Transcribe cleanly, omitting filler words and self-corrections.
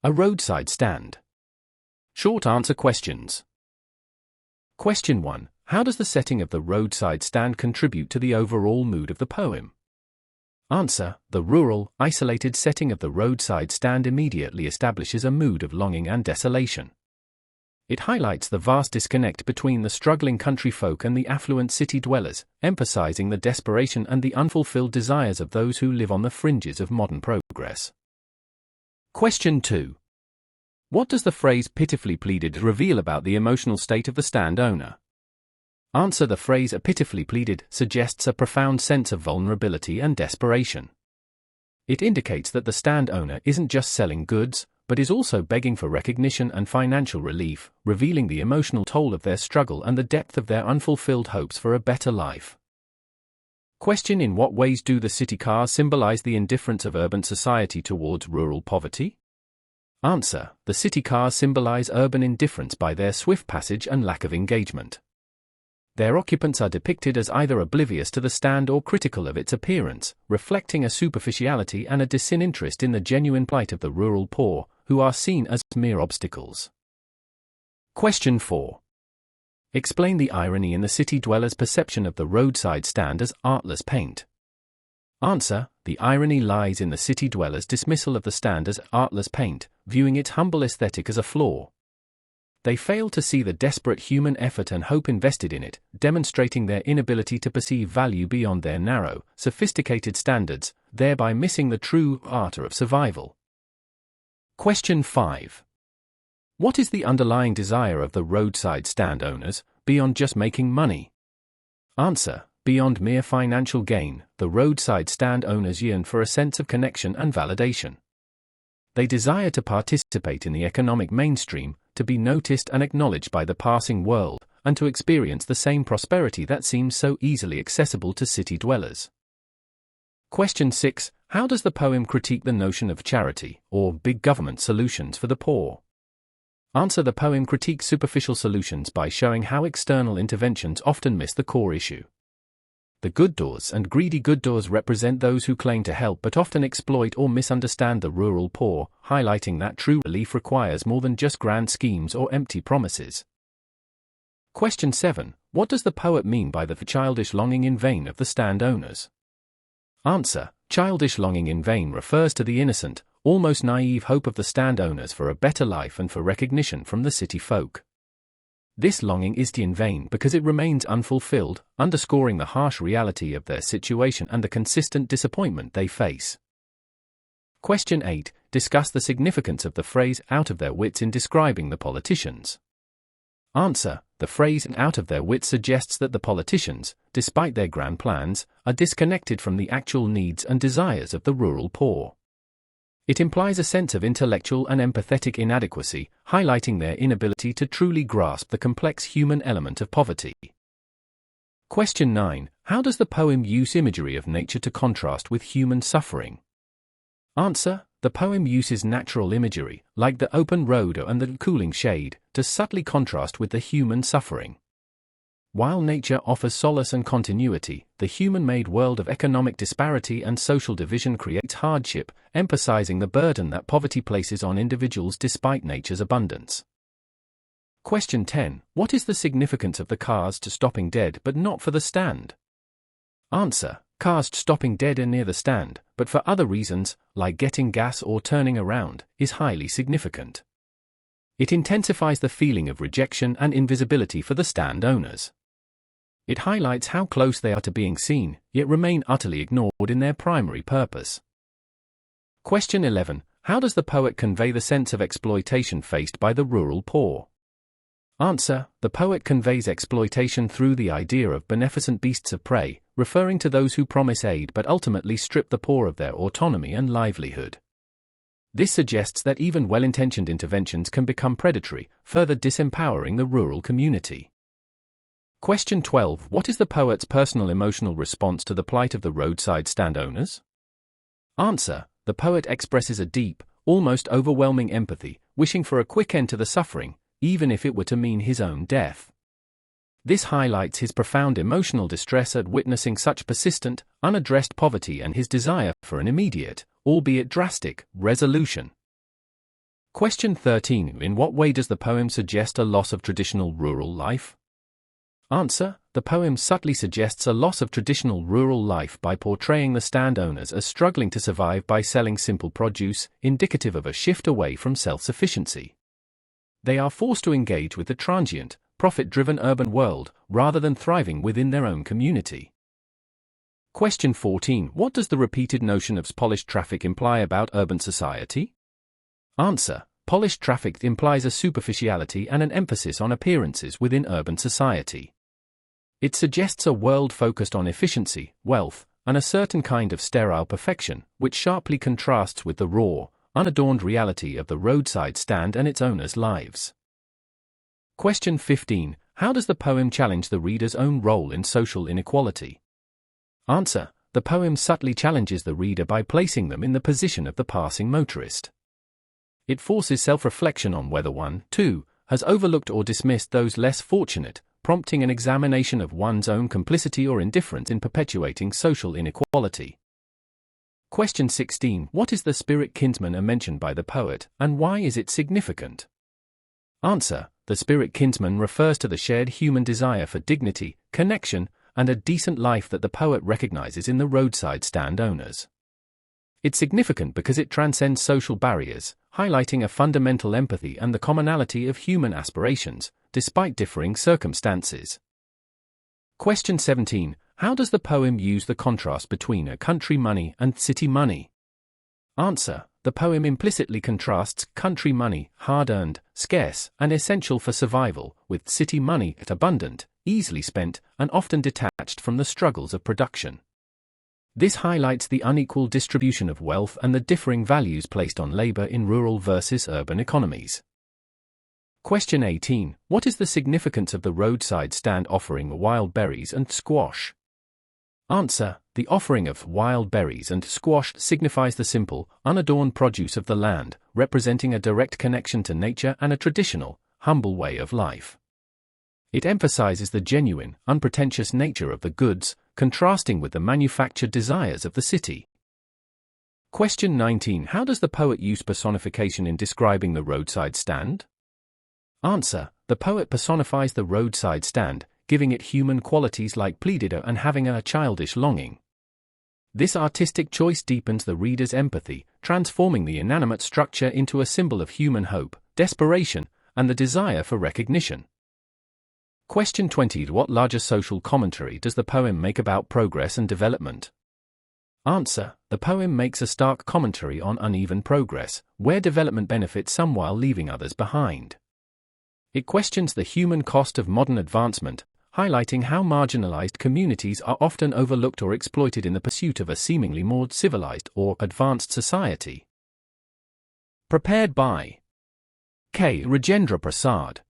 A roadside stand. Short answer questions. Question 1. How does the setting of the roadside stand contribute to the overall mood of the poem? Answer. The rural, isolated setting of the roadside stand immediately establishes a mood of longing and desolation. It highlights the vast disconnect between the struggling country folk and the affluent city dwellers, emphasizing the desperation and the unfulfilled desires of those who live on the fringes of modern progress. Question 2. What does the phrase pitifully pleaded reveal about the emotional state of the stand owner? Answer. The phrase "a pitifully pleaded" suggests a profound sense of vulnerability and desperation. It indicates that the stand owner isn't just selling goods, but is also begging for recognition and financial relief, revealing the emotional toll of their struggle and the depth of their unfulfilled hopes for a better life. Question. In what ways do the city cars symbolize the indifference of urban society towards rural poverty? Answer. The city cars symbolize urban indifference by their swift passage and lack of engagement. Their occupants are depicted as either oblivious to the stand or critical of its appearance, reflecting a superficiality and a disinterest in the genuine plight of the rural poor, who are seen as mere obstacles. Question 4. Explain the irony in the city dwellers' perception of the roadside stand as artless paint. Answer. The irony lies in the city dwellers' dismissal of the stand as artless paint, viewing its humble aesthetic as a flaw. They fail to see the desperate human effort and hope invested in it, demonstrating their inability to perceive value beyond their narrow, sophisticated standards, thereby missing the true art of survival. Question 5. What is the underlying desire of the roadside stand owners, beyond just making money? Answer. Beyond mere financial gain, the roadside stand owners yearn for a sense of connection and validation. They desire to participate in the economic mainstream, to be noticed and acknowledged by the passing world, and to experience the same prosperity that seems so easily accessible to city dwellers. Question 6. How does the poem critique the notion of charity, or big government solutions for the poor? Answer. The poem critiques superficial solutions by showing how external interventions often miss the core issue. The good doers and greedy good doers represent those who claim to help but often exploit or misunderstand the rural poor, highlighting that true relief requires more than just grand schemes or empty promises. Question 7. What does the poet mean by the childish longing in vain of the stand owners? Answer. Childish longing in vain refers to the innocent, almost naive hope of the stand owners for a better life and for recognition from the city folk. This longing is in vain because it remains unfulfilled, underscoring the harsh reality of their situation and the consistent disappointment they face. Question 8. Discuss the significance of the phrase "out of their wits" in describing the politicians. Answer. The phrase "out of their wits" suggests that the politicians, despite their grand plans, are disconnected from the actual needs and desires of the rural poor. It implies a sense of intellectual and empathetic inadequacy, highlighting their inability to truly grasp the complex human element of poverty. Question 9. How does the poem use imagery of nature to contrast with human suffering? Answer. The poem uses natural imagery, like the open road and the cooling shade, to subtly contrast with the human suffering. While nature offers solace and continuity, the human-made world of economic disparity and social division creates hardship, emphasizing the burden that poverty places on individuals despite nature's abundance. Question 10. What is the significance of the cars stopping dead but not for the stand? Answer. Cars stopping dead and near the stand, but for other reasons, like getting gas or turning around, is highly significant. It intensifies the feeling of rejection and invisibility for the stand owners. It highlights how close they are to being seen, yet remain utterly ignored in their primary purpose. Question 11. How does the poet convey the sense of exploitation faced by the rural poor? Answer. The poet conveys exploitation through the idea of beneficent beasts of prey, referring to those who promise aid but ultimately strip the poor of their autonomy and livelihood. This suggests that even well-intentioned interventions can become predatory, further disempowering the rural community. Question 12. What is the poet's personal emotional response to the plight of the roadside stand owners? Answer. The poet expresses a deep, almost overwhelming empathy, wishing for a quick end to the suffering, even if it were to mean his own death. This highlights his profound emotional distress at witnessing such persistent, unaddressed poverty and his desire for an immediate, albeit drastic, resolution. Question 13. In what way does the poem suggest a loss of traditional rural life? Answer. The poem subtly suggests a loss of traditional rural life by portraying the stand owners as struggling to survive by selling simple produce, indicative of a shift away from self-sufficiency. They are forced to engage with the transient, profit-driven urban world, rather than thriving within their own community. Question 14. What does the repeated notion of polished traffic imply about urban society? Answer. Polished traffic implies a superficiality and an emphasis on appearances within urban society. It suggests a world focused on efficiency, wealth, and a certain kind of sterile perfection, which sharply contrasts with the raw, unadorned reality of the roadside stand and its owners' lives. Question 15. How does the poem challenge the reader's own role in social inequality? Answer. The poem subtly challenges the reader by placing them in the position of the passing motorist. It forces self-reflection on whether one, too, has overlooked or dismissed those less fortunate, prompting an examination of one's own complicity or indifference in perpetuating social inequality. Question 16. What is the spirit kinsman mentioned by the poet, and why is it significant? Answer. The spirit kinsman refers to the shared human desire for dignity, connection, and a decent life that the poet recognizes in the roadside stand owners. It's significant because it transcends social barriers, highlighting a fundamental empathy and the commonality of human aspirations, despite differing circumstances. Question 17. How does the poem use the contrast between a country money and city money? Answer. The poem implicitly contrasts country money, hard-earned, scarce, and essential for survival, with city money, abundant, easily spent, and often detached from the struggles of production. This highlights the unequal distribution of wealth and the differing values placed on labor in rural versus urban economies. Question 18. What is the significance of the roadside stand offering wild berries and squash? Answer. The offering of wild berries and squash signifies the simple, unadorned produce of the land, representing a direct connection to nature and a traditional, humble way of life. It emphasizes the genuine, unpretentious nature of the goods, contrasting with the manufactured desires of the city. Question 19. How does the poet use personification in describing the roadside stand? Answer. The poet personifies the roadside stand, giving it human qualities like pleadido and having a childish longing. This artistic choice deepens the reader's empathy, transforming the inanimate structure into a symbol of human hope, desperation, and the desire for recognition. Question 20. What larger social commentary does the poem make about progress and development? Answer. The poem makes a stark commentary on uneven progress, where development benefits some while leaving others behind. It questions the human cost of modern advancement, highlighting how marginalized communities are often overlooked or exploited in the pursuit of a seemingly more civilized or advanced society. Prepared by K. Rajendra Prasad.